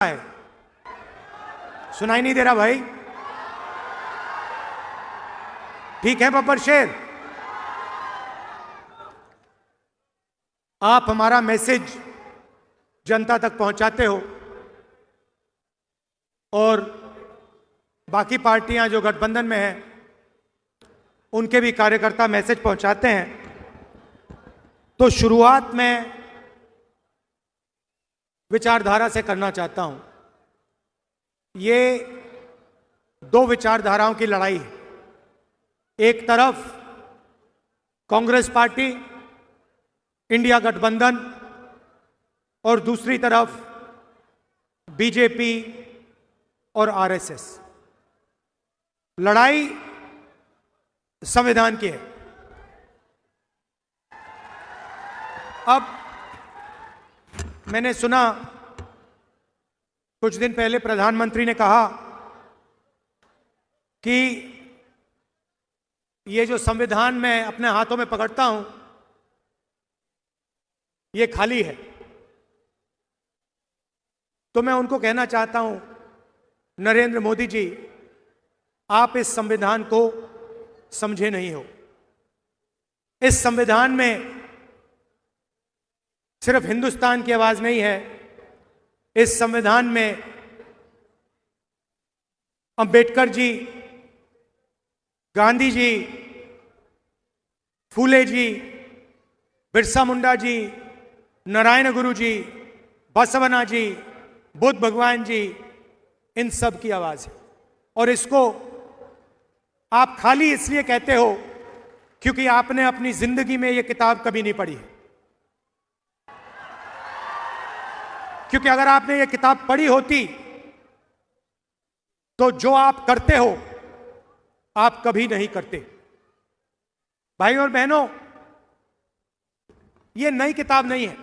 है? सुनाई नहीं दे रहा भाई? ठीक है बब्बर शेर, आप हमारा मैसेज जनता तक पहुंचाते हो और बाकी पार्टियां जो गठबंधन में हैं उनके भी कार्यकर्ता मैसेज पहुंचाते हैं। तो शुरुआत में विचारधारा से करना चाहता हूं। ये दो विचारधाराओं की लड़ाई है। एक तरफ कांग्रेस पार्टी, इंडिया गठबंधन, और दूसरी तरफ बीजेपी और आरएसएस। लड़ाई संविधान की है। अब मैंने सुना कुछ दिन पहले प्रधानमंत्री ने कहा कि ये जो संविधान मैं अपने हाथों में पकड़ता हूं ये खाली है। तो मैं उनको कहना चाहता हूं, नरेंद्र मोदी जी, आप इस संविधान को समझे नहीं हो। इस संविधान में सिर्फ हिंदुस्तान की आवाज नहीं है, इस संविधान में अंबेडकर जी, गांधी जी, फूले जी, बिरसा मुंडा जी, नारायण गुरु जी, बसवना जी, बुद्ध भगवान जी, इन सब की आवाज है। और इसको आप खाली इसलिए कहते हो क्योंकि आपने अपनी जिंदगी में यह किताब कभी नहीं पढ़ी है। क्योंकि अगर आपने ये किताब पढ़ी होती तो जो आप करते हो आप कभी नहीं करते। भाई और बहनों, ये नई किताब नहीं है।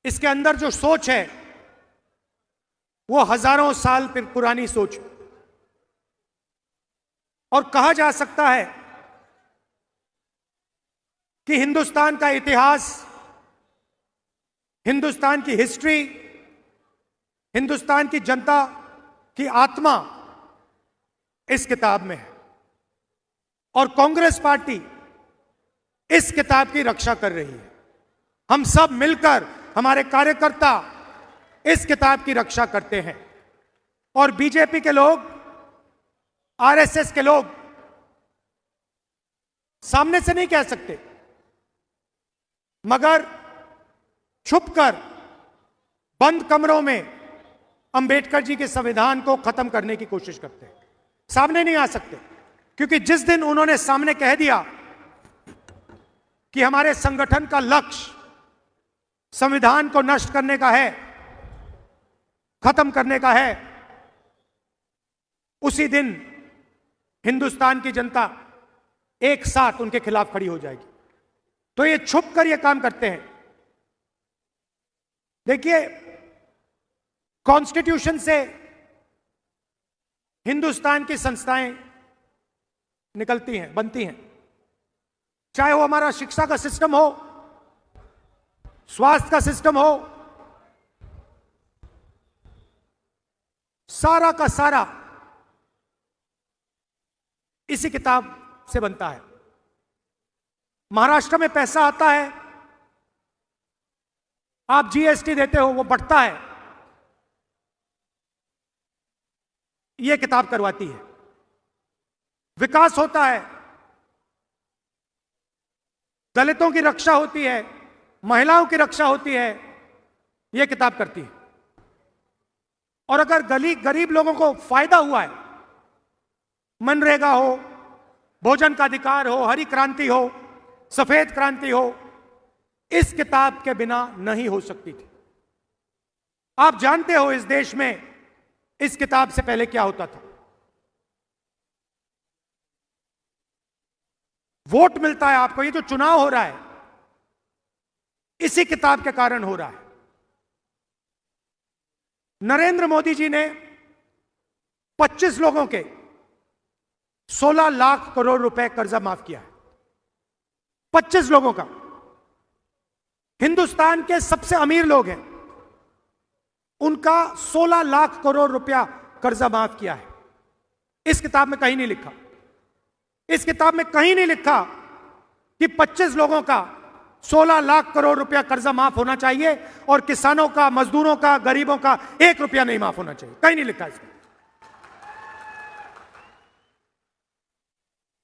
इसके अंदर जो सोच है वो हजारों साल पुरानी सोच है। और कहा जा सकता है कि हिंदुस्तान का इतिहास, हिंदुस्तान की हिस्ट्री, हिंदुस्तान की जनता की आत्मा इस किताब में है। और कांग्रेस पार्टी इस किताब की रक्षा कर रही है। हम सब मिलकर, हमारे कार्यकर्ता इस किताब की रक्षा करते हैं। और बीजेपी के लोग, आरएसएस के लोग सामने से नहीं कह सकते, मगर छुपकर बंद कमरों में अंबेडकर जी के संविधान को खत्म करने की कोशिश करते हैं। सामने नहीं आ सकते, क्योंकि जिस दिन उन्होंने सामने कह दिया कि हमारे संगठन का लक्ष्य संविधान को नष्ट करने का है, खत्म करने का है, उसी दिन हिंदुस्तान की जनता एक साथ उनके खिलाफ खड़ी हो जाएगी। तो ये छुप कर ये काम करते हैं। देखिए, कॉन्स्टिट्यूशन से हिंदुस्तान की संस्थाएं निकलती हैं, बनती हैं। चाहे वो हमारा शिक्षा का सिस्टम हो, स्वास्थ्य का सिस्टम हो, सारा का सारा इसी किताब से बनता है। महाराष्ट्र में पैसा आता है, आप जीएसटी देते हो, वो बढ़ता है, यह किताब करवाती है। विकास होता है, दलितों की रक्षा होती है, महिलाओं की रक्षा होती है, यह किताब करती है। और अगर गरीब लोगों को फायदा हुआ है, मनरेगा हो, भोजन का अधिकार हो, हरी क्रांति हो, सफेद क्रांति हो, इस किताब के बिना नहीं हो सकती थी। आप जानते हो इस देश में इस किताब से पहले क्या होता था। वोट मिलता है आपको, ये जो चुनाव हो रहा है इसी किताब के कारण हो रहा है। नरेंद्र मोदी जी ने 25 लोगों के 16 लाख करोड़ रुपए कर्जा माफ किया है। 25 लोगों का। हिंदुस्तान के सबसे अमीर लोग हैं, उनका 16 लाख करोड़ रुपया कर्जा माफ किया है। इस किताब में कहीं नहीं लिखा, इस किताब में कहीं नहीं लिखा कि 25 लोगों का 16 लाख करोड़ रुपया कर्जा माफ होना चाहिए और किसानों का, मजदूरों का, गरीबों का 1 रुपया नहीं माफ होना चाहिए। कहीं नहीं लिखा इसमें।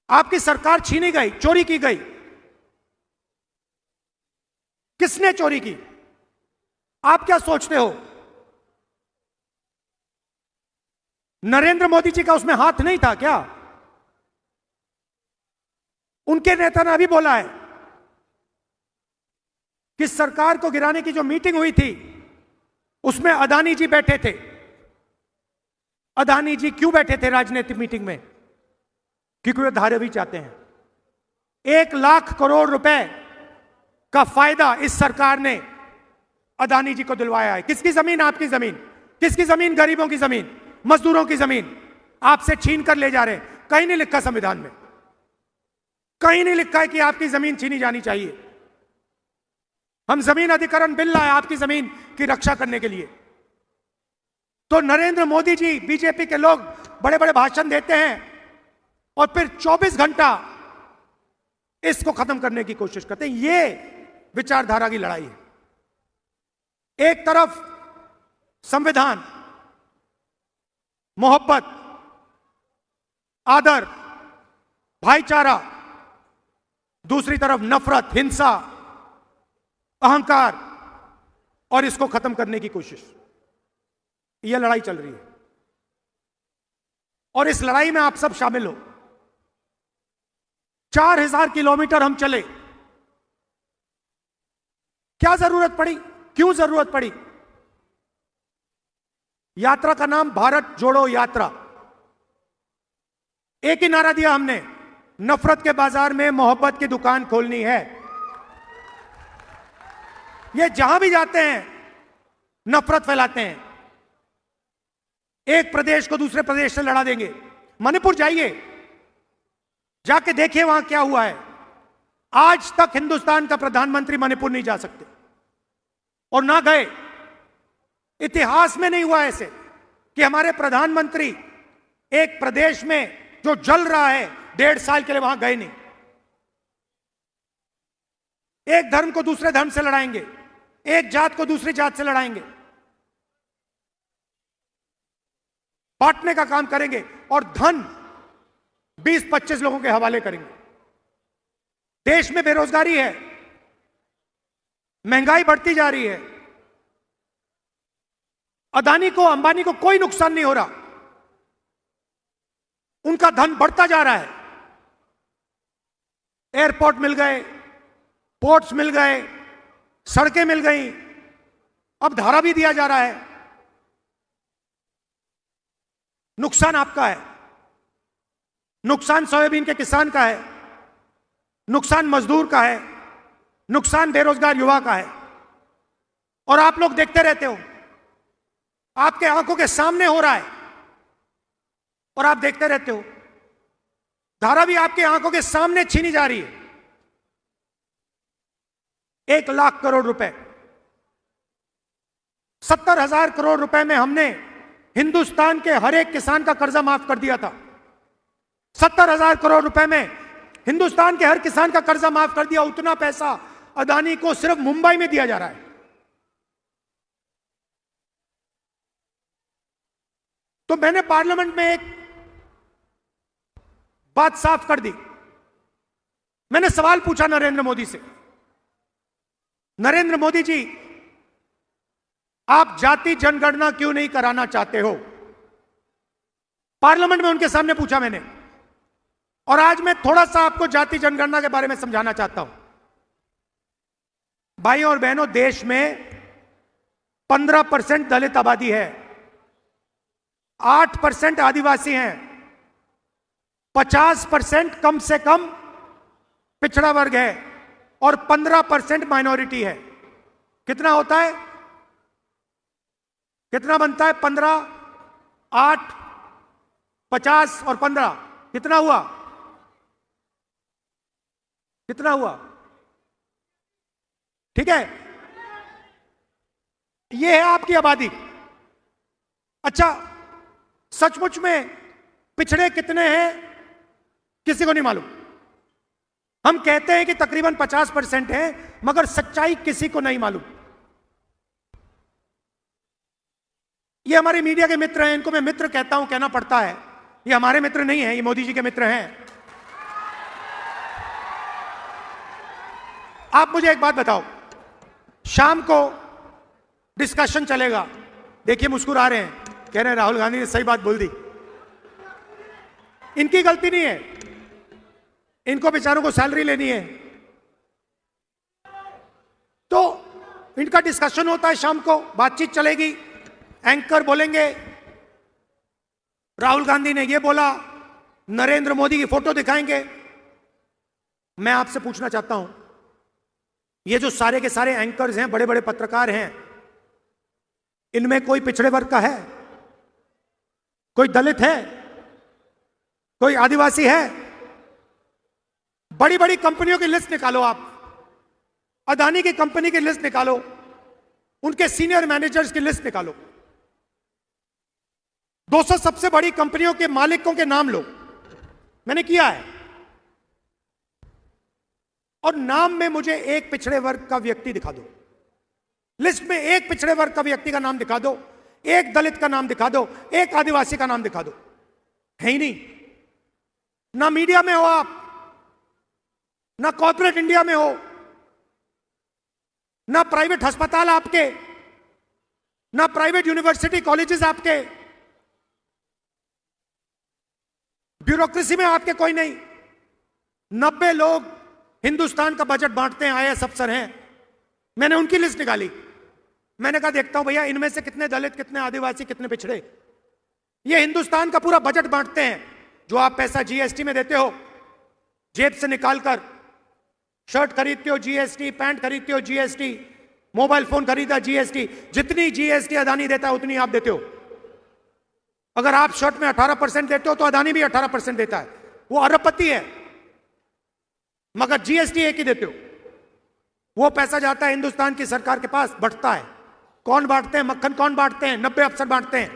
आपकी सरकार छीनी गई, चोरी की गई। किसने चोरी की? आप क्या सोचते हो? नरेंद्र मोदी जी का उसमें हाथ नहीं था क्या? उनके नेता ने अभी बोला है कि सरकार को गिराने की जो मीटिंग हुई थी उसमें अदानी जी बैठे थे। अदानी जी क्यों बैठे थे राजनीतिक मीटिंग में? क्योंकि वे धारावी चाहते हैं। 1 लाख करोड़ रुपए का फायदा इस सरकार ने अदानी जी को दिलवाया है। किसकी जमीन? आपकी जमीन। किसकी जमीन? गरीबों की जमीन, मजदूरों की जमीन आपसे छीन कर ले जा रहे हैं। कहीं नहीं लिखा संविधान में, कहीं नहीं लिखा है कि आपकी जमीन छीनी जानी चाहिए। हम जमीन अधिग्रहण बिल लाए आपकी जमीन की रक्षा करने के लिए। तो नरेंद्र मोदी जी, बीजेपी के लोग बड़े बड़े भाषण देते हैं और फिर 24 घंटा इसको खत्म करने की कोशिश करते हैं। ये विचारधारा की लड़ाई है। एक तरफ संविधान, मोहब्बत, आदर, भाईचारा, दूसरी तरफ नफरत, हिंसा, अहंकार और इसको खत्म करने की कोशिश। यह लड़ाई चल रही है और इस लड़ाई में आप सब शामिल हो। 4000 किलोमीटर हम चले। क्या जरूरत पड़ी? क्यों जरूरत पड़ी? यात्रा का नाम भारत जोड़ो यात्रा। एक ही नारा दिया हमने, नफरत के बाजार में मोहब्बत की दुकान खोलनी है। ये जहां भी जाते हैं नफरत फैलाते हैं। एक प्रदेश को दूसरे प्रदेश से लड़ा देंगे। मणिपुर जाइए, जाके देखिए वहां क्या हुआ है। आज तक हिंदुस्तान का प्रधानमंत्री मणिपुर नहीं जा सकते और ना गए। इतिहास में नहीं हुआ ऐसे कि हमारे प्रधानमंत्री एक प्रदेश में जो जल रहा है 1.5 साल के लिए वहां गए नहीं। एक धर्म को दूसरे धर्म से लड़ाएंगे, एक जात को दूसरी जात से लड़ाएंगे, बांटने का काम करेंगे और धन 20-25 लोगों के हवाले करेंगे। देश में बेरोजगारी है, महंगाई बढ़ती जा रही है। अदानी को, अंबानी को कोई नुकसान नहीं हो रहा, उनका धन बढ़ता जा रहा है। एयरपोर्ट मिल गए, पोर्ट्स मिल गए, सड़कें मिल गई, अब धारा भी दिया जा रहा है। नुकसान आपका है, नुकसान सोयाबीन के किसान का है, नुकसान मजदूर का है, नुकसान बेरोजगार युवा का है। और आप लोग देखते रहते हो, आपके आंखों के सामने हो रहा है और आप देखते रहते हो। धारा भी आपके आंखों के सामने छीनी जा रही है। 1 लाख करोड़ रुपए, 70,000 करोड़ रुपए में हमने हिंदुस्तान के हर एक किसान का कर्जा माफ कर दिया था। 70,000 करोड़ रुपए में हिंदुस्तान के हर किसान का कर्जा माफ कर दिया। उतना पैसा अदानी को सिर्फ मुंबई में दिया जा रहा है। तो मैंने पार्लियामेंट में एक बात साफ कर दी। मैंने सवाल पूछा नरेंद्र मोदी से, नरेंद्र मोदी जी, आप जाति जनगणना क्यों नहीं कराना चाहते हो? पार्लियामेंट में उनके सामने पूछा मैंने। और आज मैं थोड़ा सा आपको जाति जनगणना के बारे में समझाना चाहता हूं। भाइयों और बहनों, देश में 15% दलित आबादी है, 8% आदिवासी हैं, 50% कम से कम पिछड़ा वर्ग है और 15% माइनॉरिटी है। कितना होता है? कितना बनता है? 15, 8, 50 और 15 कितना हुआ? कितना हुआ? ठीक है, यह है आपकी आबादी। अच्छा, सचमुच में पिछड़े कितने हैं किसी को नहीं मालूम। हम कहते हैं कि तकरीबन 50% है, मगर सच्चाई किसी को नहीं मालूम। ये हमारे मीडिया के मित्र हैं, इनको मैं मित्र कहता हूं, कहना पड़ता है। ये हमारे मित्र नहीं हैं, ये मोदी जी के मित्र हैं। आप मुझे एक बात बताओ, शाम को डिस्कशन चलेगा, देखिए मुस्कुरा रहे हैं, कह रहे हैं राहुल गांधी ने सही बात बोल दी। इनकी गलती नहीं है, इनको बेचारों को सैलरी लेनी है। तो इनका डिस्कशन होता है शाम को, बातचीत चलेगी, एंकर बोलेंगे राहुल गांधी ने ये बोला, नरेंद्र मोदी की फोटो दिखाएंगे। मैं आपसे पूछना चाहता हूं, ये जो सारे के सारे एंकर्स हैं, बड़े बड़े पत्रकार हैं, इनमें कोई पिछड़े वर्ग का है? कोई दलित है? कोई आदिवासी है? बड़ी बड़ी कंपनियों की लिस्ट निकालो आप, अदानी की कंपनी की लिस्ट निकालो, उनके सीनियर मैनेजर्स की लिस्ट निकालो, 200 सबसे बड़ी कंपनियों के मालिकों के नाम लो। मैंने किया है। और नाम में मुझे एक पिछड़े वर्ग का व्यक्ति दिखा दो, लिस्ट में एक पिछड़े वर्ग का व्यक्ति का नाम दिखा दो, एक दलित का नाम दिखा दो, एक आदिवासी का नाम दिखा दो। है ही नहीं। ना मीडिया में हो आप, ना कॉर्पोरेट इंडिया में हो, ना प्राइवेट अस्पताल आपके, ना प्राइवेट यूनिवर्सिटी कॉलेजेस आपके, ब्यूरोक्रेसी में आपके कोई नहीं। 90 लोग हिंदुस्तान का बजट बांटते हैं, आईएएस अफसर हैं। मैंने उनकी लिस्ट निकाली। मैंने कहा देखता हूं भैया इनमें से कितने दलित, कितने आदिवासी, कितने पिछड़े। ये हिंदुस्तान का पूरा बजट बांटते हैं। जो आप पैसा जीएसटी में देते हो, जेब से निकालकर, शर्ट खरीदते हो जीएसटी, पैंट खरीदते हो जीएसटी, मोबाइल फोन खरीदा जीएसटी, जितनी जीएसटी अदानी देता है उतनी आप देते हो। अगर आप शर्ट में 18% देते हो तो अदानी भी 18% देता है। वो अरबपति है, मगर जीएसटी एक ही देते हो। वो पैसा जाता है हिंदुस्तान की सरकार के पास, बंटता है। कौन बांटते हैं? मक्खन कौन बांटते हैं? 90 अफसर बांटते हैं।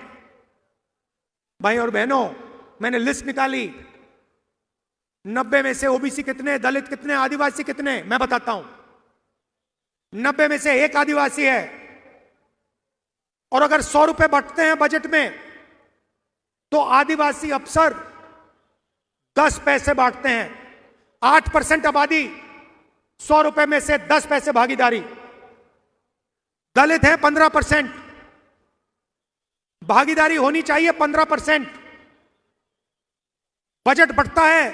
भाई और बहनों, मैंने लिस्ट निकाली, 90 में से ओबीसी कितने, दलित कितने, आदिवासी कितने, मैं बताता हूं। 90 में से एक आदिवासी है। और अगर 100 रुपए बंटते हैं बजट में, तो आदिवासी अफसर 10 पैसे बांटते हैं। 8% आबादी, 100 रुपए में से 10 पैसे भागीदारी। दलित है 15%, भागीदारी होनी चाहिए 15%। बजट बढ़ता है,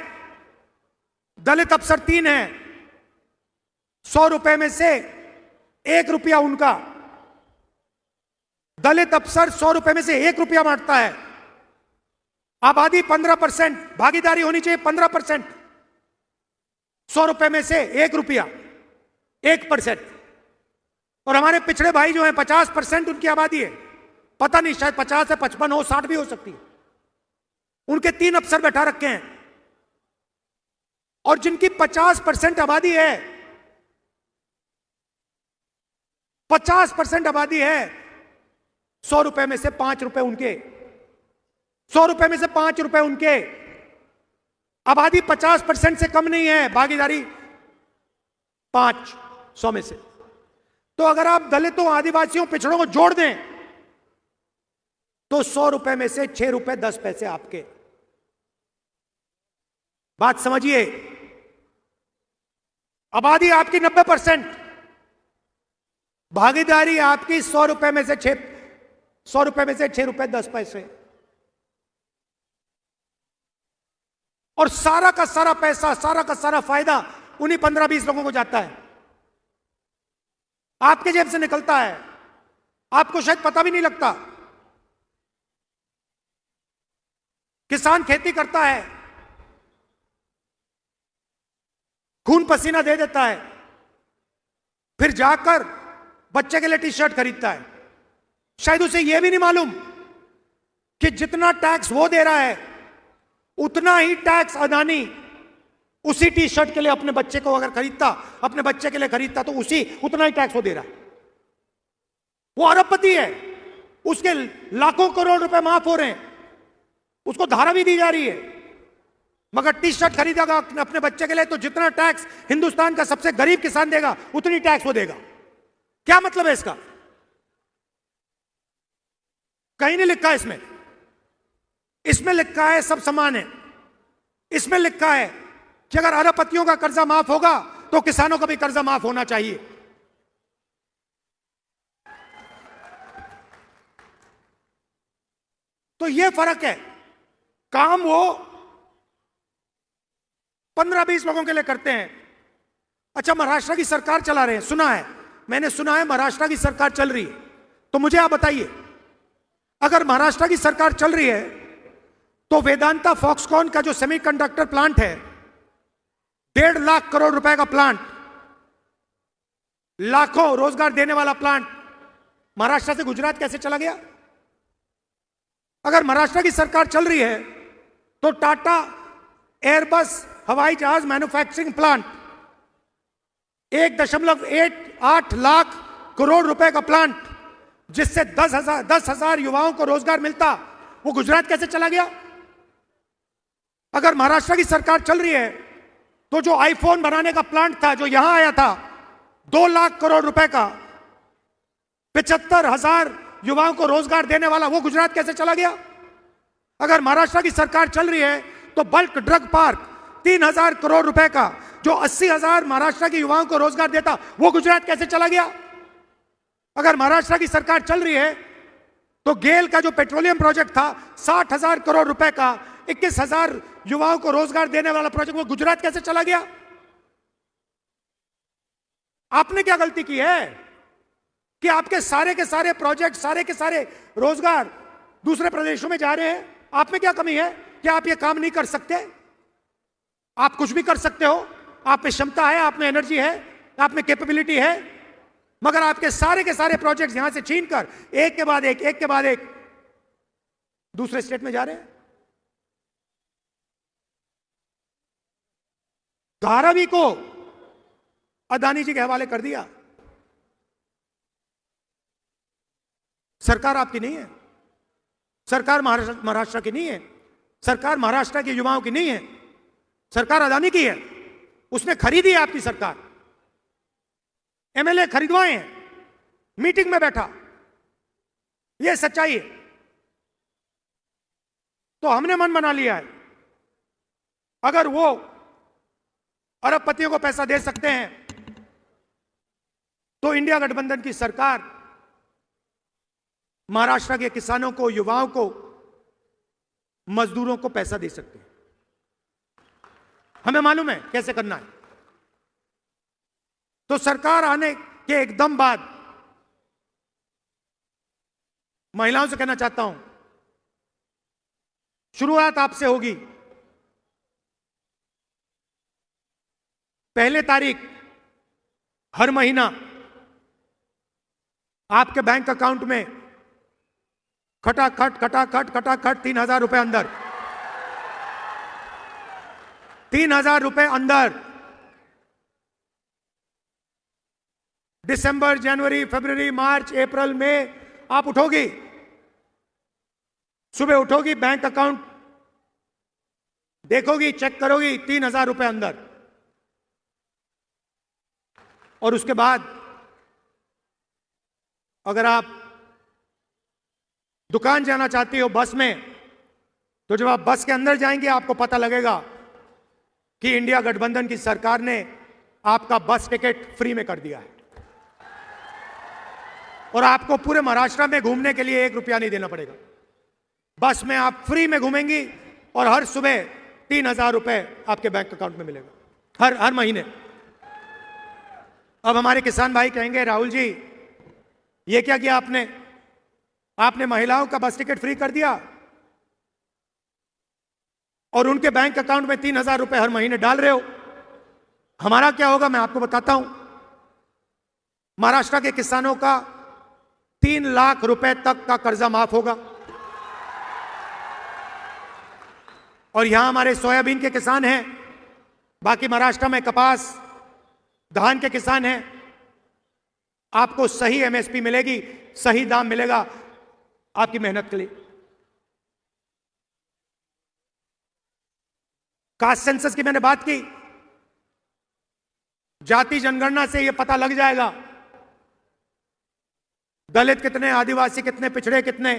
दलित अफसर 3 है, 100 रुपए में से 1 रुपया उनका। दलित अफसर 100 रुपए में से 1 रुपया बांटता है। आबादी 15%, भागीदारी होनी चाहिए 15%। 100 रुपए में से 1 रुपया, 1%। और हमारे पिछड़े भाई जो हैं 50% उनकी आबादी है। पता नहीं, शायद 50 है, 55 हो, 60 भी हो सकती है। उनके 3 अफसर बैठा रखे हैं। और जिनकी 50% आबादी है, 50% आबादी है, 100 रुपए में से 5 रुपए उनके, 100 रुपए में से 5 रुपए उनके। आबादी 50% से कम नहीं है, भागीदारी 5 100 में से। तो अगर आप दलितों, आदिवासियों, पिछड़ों को जोड़ दें तो 100 रुपए में से 6 रुपए 10 पैसे आपके। बात समझिए। आबादी आपकी 90%, भागीदारी आपकी 100 रुपए में से 6 रुपए 10 पैसे। और सारा का सारा पैसा, सारा का सारा फायदा उन्हीं 15-20 लोगों को जाता है, आपके जेब से निकलता है। आपको शायद पता भी नहीं लगता। किसान खेती करता है, खून पसीना दे देता है, फिर जाकर बच्चे के लिए टी शर्ट खरीदता है। शायद उसे यह भी नहीं मालूम कि जितना टैक्स वो दे रहा है उतना ही टैक्स अदानी उसी टी शर्ट के लिए अपने बच्चे को अगर खरीदता, अपने बच्चे के लिए खरीदता, तो उतना ही टैक्स वो दे रहा है। वो अरबपति है, उसके लाखों करोड़ रुपए माफ हो रहे हैं, उसको धारा भी दी जा रही है। मगर टी शर्ट खरीदेगा अपने बच्चे के लिए तो जितना टैक्स हिंदुस्तान का सबसे गरीब किसान देगा उतनी टैक्स वो देगा। क्या मतलब है इसका? कहीं नहीं लिखा है इसमें। इसमें लिखा है सब समान है। इसमें लिखा है कि अगर अरबपतियों का कर्जा माफ होगा तो किसानों का भी कर्जा माफ होना चाहिए। तो यह फर्क है। काम वो 15-20 लोगों के लिए करते हैं। अच्छा, महाराष्ट्र की सरकार चला रहे हैं, सुना है, मैंने सुना है महाराष्ट्र की सरकार चल रही है। तो मुझे आप बताइए, अगर महाराष्ट्र की सरकार चल रही है तो वेदांता फॉक्सकॉन का जो सेमीकंडक्टर प्लांट है, 1.5 लाख करोड़ रुपए का प्लांट, लाखों रोजगार देने वाला प्लांट, महाराष्ट्र से गुजरात कैसे चला गया? अगर महाराष्ट्र की सरकार चल रही है तो टाटा एयरबस हवाई जहाज मैन्युफैक्चरिंग प्लांट 1.8 लाख करोड़ रुपए का प्लांट, जिससे 10,000 युवाओं को रोजगार मिलता, वो गुजरात कैसे चला गया? अगर महाराष्ट्र की सरकार चल रही है तो जो आईफोन बनाने का प्लांट था जो यहां आया था 2 लाख करोड़ रुपए का, 75,000 युवाओं को रोजगार देने वाला, वो गुजरात कैसे चला गया? अगर महाराष्ट्र की सरकार चल रही है तो बल्क ड्रग पार्क 3,000 करोड़ रुपए का, जो 80,000 महाराष्ट्र के युवाओं को रोजगार देता, वो गुजरात कैसे चला गया? अगर महाराष्ट्र की सरकार चल रही है तो गेल का जो पेट्रोलियम प्रोजेक्ट था 60,000 करोड़ रुपए का, 21,000 युवाओं को रोजगार देने वाला प्रोजेक्ट, वो गुजरात कैसे चला गया? आपने क्या गलती की है कि आपके सारे के सारे प्रोजेक्ट, सारे के सारे रोजगार दूसरे प्रदेशों में जा रहे हैं? आप में क्या कमी है कि आप ये काम नहीं कर सकते? आप कुछ भी कर सकते हो, आप में क्षमता है, आप में एनर्जी है, आप में कैपेबिलिटी है, मगर आपके सारे के सारे प्रोजेक्ट्स यहां से छीनकर एक के बाद एक दूसरे स्टेट में जा रहे हैं। धारावी को अदानी जी के हवाले कर दिया। सरकार आपकी नहीं है, सरकार महाराष्ट्र की नहीं है, सरकार महाराष्ट्र के युवाओं की नहीं है, सरकार अदानी की है। उसने खरीदी है आपकी सरकार, एमएलए खरीदवाए हैं, मीटिंग में बैठा, यह सच्चाई है। तो हमने मन बना लिया है, अगर वो अरबपतियों को पैसा दे सकते हैं तो इंडिया गठबंधन की सरकार महाराष्ट्र के किसानों को, युवाओं को, मजदूरों को पैसा दे सकते हैं। हमें मालूम है कैसे करना है। तो सरकार आने के एकदम बाद महिलाओं से कहना चाहता हूं, शुरुआत आपसे होगी। 1 तारीख हर महीना आपके बैंक अकाउंट में खटाखट 3,000 रुपए अंदर, 3,000 रुपए अंदर। दिसंबर, जनवरी, फरवरी, मार्च, अप्रैल में आप उठोगी, सुबह उठोगी, बैंक अकाउंट देखोगी, चेक करोगी, 3,000 रुपए अंदर। और उसके बाद अगर आप दुकान जाना चाहती हो बस में, तो जब आप बस के अंदर जाएंगे आपको पता लगेगा कि इंडिया गठबंधन की सरकार ने आपका बस टिकट फ्री में कर दिया है और आपको पूरे महाराष्ट्र में घूमने के लिए 1 रुपया नहीं देना पड़ेगा। बस में आप फ्री में घूमेंगी और हर सुबह 3,000 रुपए आपके बैंक अकाउंट में मिलेगा हर महीने। अब हमारे किसान भाई कहेंगे, राहुल जी ये क्या किया आपने महिलाओं का बस टिकट फ्री कर दिया और उनके बैंक अकाउंट में 3,000 रुपए हर महीने डाल रहे हो। हमारा क्या होगा मैं आपको बताता हूं। महाराष्ट्र के किसानों का 3 लाख रुपए तक का कर्जा माफ होगा और यहां हमारे सोयाबीन के किसान हैं, बाकी महाराष्ट्र में कपास, धान के किसान हैं। आपको सही एमएसपी मिलेगी, सही दाम मिलेगा। आपकी मेहनत के लिए। कास्ट सेंसस की मैंने बात की, जाति जनगणना से यह पता लग जाएगा दलित कितने, आदिवासी कितने, पिछड़े कितने,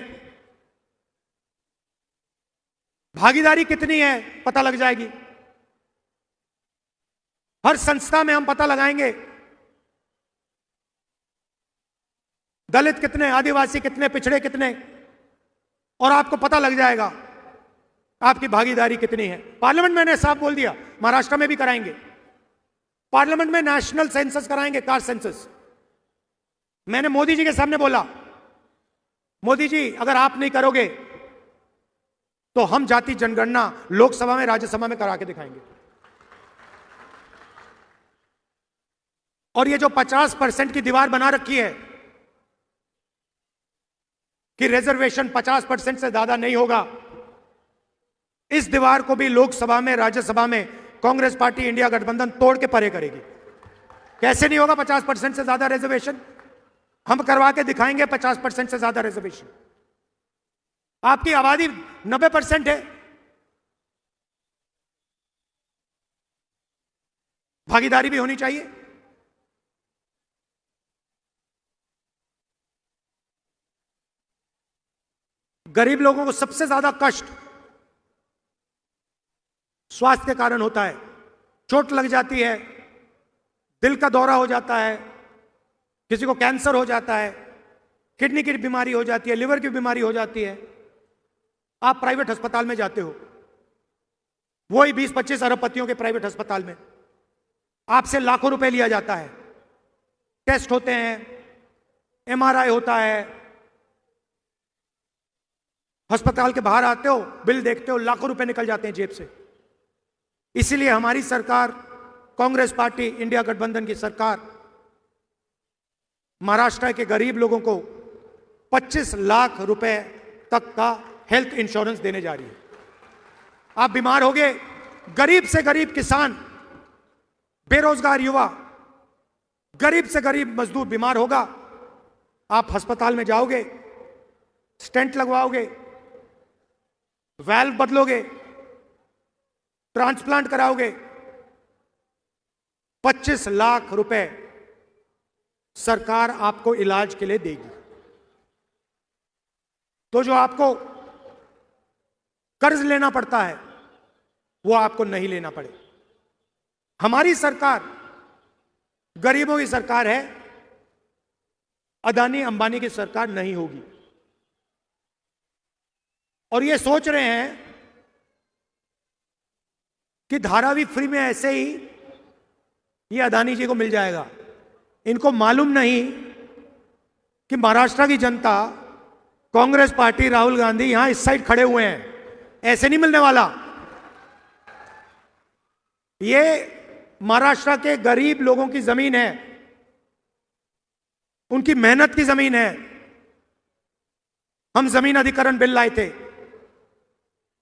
भागीदारी कितनी है पता लग जाएगी। हर संस्था में हम पता लगाएंगे दलित कितने, आदिवासी कितने, पिछड़े कितने, और आपको पता लग जाएगा आपकी भागीदारी कितनी है। पार्लियामेंट में मैंने साफ बोल दिया, महाराष्ट्र में भी कराएंगे, पार्लियामेंट में नेशनल सेंसस कराएंगे, कास्ट सेंसस। मैंने मोदी जी के सामने बोला, मोदी जी अगर आप नहीं करोगे तो हम जाति जनगणना लोकसभा में, राज्यसभा में करा के दिखाएंगे। और ये जो 50% की दीवार बना रखी है कि रिजर्वेशन 50% से ज्यादा नहीं होगा, इस दीवार को भी लोकसभा में, राज्यसभा में कांग्रेस पार्टी, इंडिया गठबंधन तोड़ के परे करेगी। कैसे नहीं होगा 50% से ज्यादा रिजर्वेशन? हम करवा के दिखाएंगे 50% से ज्यादा रिजर्वेशन। आपकी आबादी 90% है, भागीदारी भी होनी चाहिए। गरीब लोगों को सबसे ज्यादा कष्ट स्वास्थ्य के कारण होता है। चोट लग जाती है, दिल का दौरा हो जाता है, किसी को कैंसर हो जाता है, किडनी की बीमारी हो जाती है, लिवर की बीमारी हो जाती है। आप प्राइवेट अस्पताल में जाते हो, वही 20-25 अरबपतियों के प्राइवेट अस्पताल में आपसे लाखों रुपए लिया जाता है। टेस्ट होते हैं, एमआरआई होता है, अस्पताल के बाहर आते हो, बिल देखते हो, लाखों रुपए निकल जाते हैं जेब से। इसीलिए हमारी सरकार, कांग्रेस पार्टी, इंडिया गठबंधन की सरकार महाराष्ट्र के गरीब लोगों को 25 लाख रुपए तक का हेल्थ इंश्योरेंस देने जा रही है। आप बीमार हो गए, गरीब से गरीब किसान, बेरोजगार युवा, गरीब से गरीब मजदूर बीमार होगा, आप अस्पताल में जाओगे, स्टेंट लगवाओगे, वाल्व बदलोगे, ट्रांसप्लांट कराओगे, 25 लाख रुपए सरकार आपको इलाज के लिए देगी। तो जो आपको कर्ज लेना पड़ता है वो आपको नहीं लेना पड़े। हमारी सरकार गरीबों की सरकार है, अदानी अंबानी की सरकार नहीं होगी। और ये सोच रहे हैं कि धारावी फ्री में ऐसे ही ये अदानी जी को मिल जाएगा। इनको मालूम नहीं कि महाराष्ट्र की जनता, कांग्रेस पार्टी, राहुल गांधी यहां इस साइड खड़े हुए हैं, ऐसे नहीं मिलने वाला। ये महाराष्ट्र के गरीब लोगों की जमीन है, उनकी मेहनत की जमीन है। हम जमीन अधिग्रहण बिल लाए थे,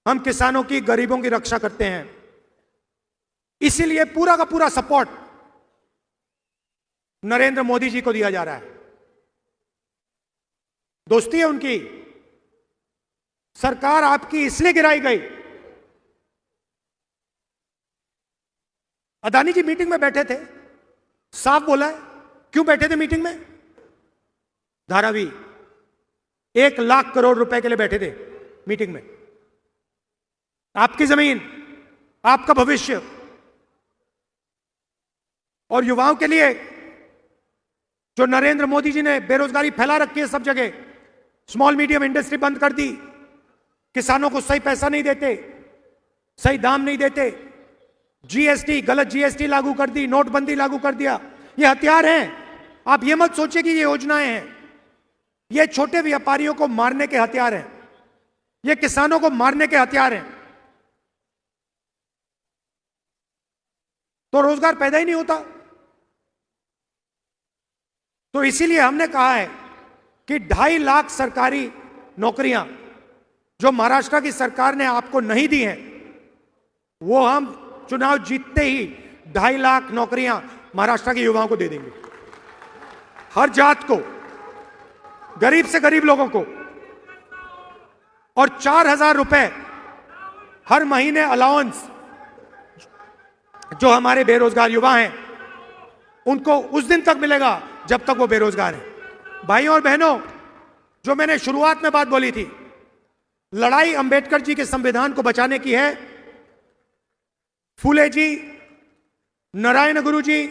हम किसानों की, गरीबों की रक्षा करते हैं। इसीलिए पूरा का पूरा सपोर्ट नरेंद्र मोदी जी को दिया जा रहा है। दोस्ती है उनकी। सरकार आपकी इसलिए गिराई गई। अदानी जी मीटिंग में बैठे थे, साफ बोला है। क्यों बैठे थे मीटिंग में? धारावी 1 लाख करोड़ रुपए के लिए बैठे थे मीटिंग में। आपकी जमीन, आपका भविष्य और युवाओं के लिए जो नरेंद्र मोदी जी ने बेरोजगारी फैला रखी है सब जगह, स्मॉल मीडियम इंडस्ट्री बंद कर दी, किसानों को सही पैसा नहीं देते, सही दाम नहीं देते, जीएसटी, गलत जीएसटी लागू कर दी, नोटबंदी लागू कर दिया। ये हथियार हैं। आप ये मत सोचिए कि ये योजनाएं हैं। ये छोटे व्यापारियों को मारने के हथियार हैं, ये किसानों को मारने के हथियार हैं। तो रोजगार पैदा ही नहीं होता। तो इसीलिए हमने कहा है कि 2.5 लाख सरकारी नौकरियां जो महाराष्ट्र की सरकार ने आपको नहीं दी हैं, वो हम चुनाव जीतते ही 2.5 लाख नौकरियां महाराष्ट्र के युवाओं को दे देंगे। हर जात को, गरीब से गरीब लोगों को, और 4,000 रुपए हर महीने अलाउंस जो हमारे बेरोजगार युवा हैं उनको उस दिन तक मिलेगा जब तक वो बेरोजगार हैं। भाइयों और बहनों, जो मैंने शुरुआत में बात बोली थी, लड़ाई अंबेडकर जी के संविधान को बचाने की है। फूले जी, नारायण गुरु जी,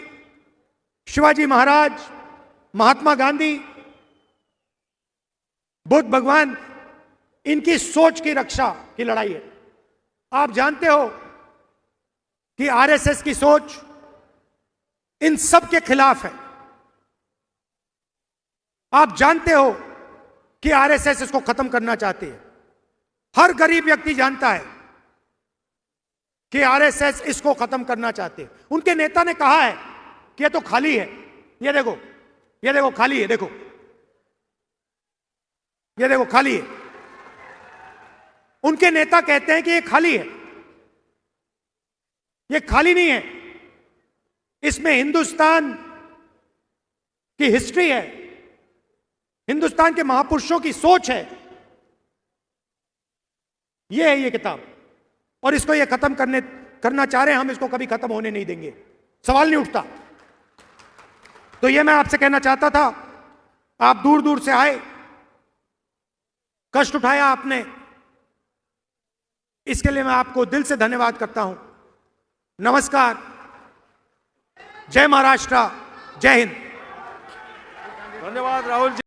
शिवाजी महाराज, महात्मा गांधी, बुद्ध भगवान, इनकी सोच की रक्षा की लड़ाई है। आप जानते हो कि आरएसएस की सोच इन सब के खिलाफ है। आप जानते हो कि आरएसएस इसको खत्म करना चाहती है। हर गरीब व्यक्ति जानता है कि आरएसएस इसको खत्म करना चाहते हैं। उनके नेता ने कहा है कि ये तो खाली है, ये देखो, ये देखो खाली है, देखो, ये देखो खाली है। उनके नेता कहते हैं कि ये खाली है। ये खाली नहीं है, इसमें हिंदुस्तान की हिस्ट्री है, हिंदुस्तान के महापुरुषों की सोच है। ये है ये किताब, और इसको ये खत्म करना चाह रहे हैं हम। इसको कभी खत्म होने नहीं देंगे, सवाल नहीं उठता। तो ये मैं आपसे कहना चाहता था। आप दूर दूर से आए, कष्ट उठाया आपने, इसके लिए मैं आपको दिल से धन्यवाद करता हूं। नमस्कार, जय महाराष्ट्र, जय हिंद। धन्यवाद राहुल जी।